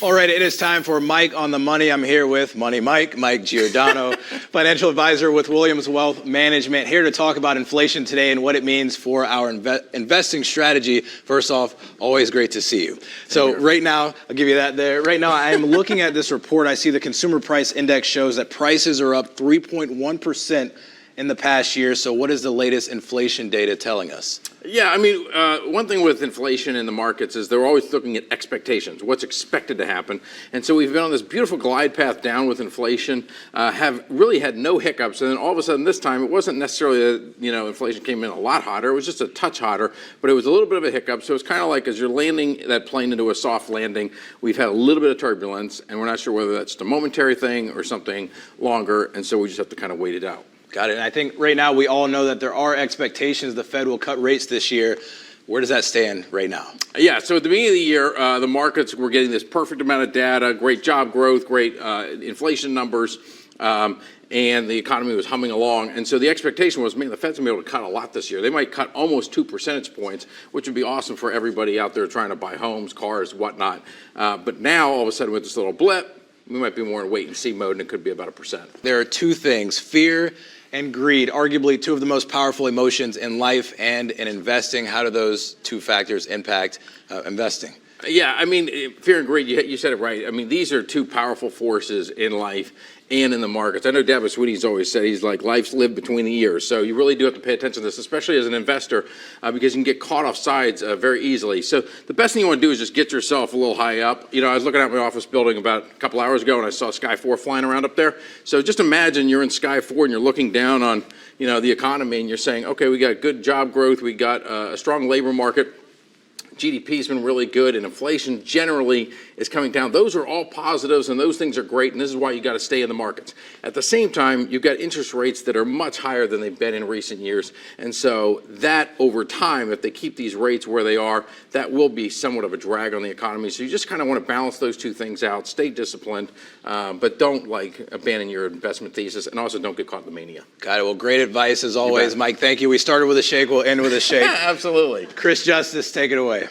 All right, it is time for Mike on the Money. I'm here with Money Mike Giordano, financial advisor with Williams Wealth Management, here to talk about inflation today and what it means for our investing strategy. First off, always great to see you. So right now, I'll give you that there. Right now, I am looking at this report. I see the Consumer Price Index shows that prices are up 3.1% in the past year. So what is the latest inflation data telling us? Yeah, I mean, one thing with inflation in the markets is they're always looking at expectations, what's expected to happen. And so we've been on this beautiful glide path down with inflation, have really had no hiccups. And then all of a sudden this time, it wasn't necessarily that, inflation came in a lot hotter. It was just a touch hotter, but it was a little bit of a hiccup. So it's kind of like as you're landing that plane into a soft landing, we've had a little bit of turbulence, and we're not sure whether that's a momentary thing or something longer. And so we just have to kind of wait it out. Got it. And I think right now we all know that there are expectations the Fed will cut rates this year. Where does that stand right now? Yeah, so at the beginning of the year, the markets were getting this perfect amount of data, great job growth, great inflation numbers, and the economy was humming along. And so the expectation was, man, the Fed's going to be able to cut a lot this year. They might cut almost 2 percentage points, which would be awesome for everybody out there trying to buy homes, cars, whatnot. But now, all of a sudden, with this little blip, we might be more in wait-and-see mode, and it could be about 1%. There are two things, fear and greed, arguably two of the most powerful emotions in life and in investing. How do those two factors impact investing? Yeah, I mean, fear and greed, you said it right. I mean, these are two powerful forces in life and in the markets. I know David Sweety's always said, he's like, life's lived between the ears. So you really do have to pay attention to this, especially as an investor, because you can get caught off sides very easily. So the best thing you want to do is just get yourself a little high up. I was looking at my office building about a couple hours ago, and I saw Sky 4 flying around up there. So just imagine you're in Sky 4 and you're looking down on, the economy, and you're saying, okay, we got good job growth, we got a strong labor market, GDP's been really good, and inflation generally is coming down. Those are all positives, and those things are great, and this is why you got to stay in the markets. At the same time, you've got interest rates that are much higher than they've been in recent years, and so that over time, if they keep these rates where they are, that will be somewhat of a drag on the economy. So you just kind of want to balance those two things out, stay disciplined, but don't abandon your investment thesis, and also don't get caught in the mania. Got it. Well, great advice as always, Mike. Thank you. We started with a shake, we'll end with a shake. Absolutely. Chris Justice, take it away.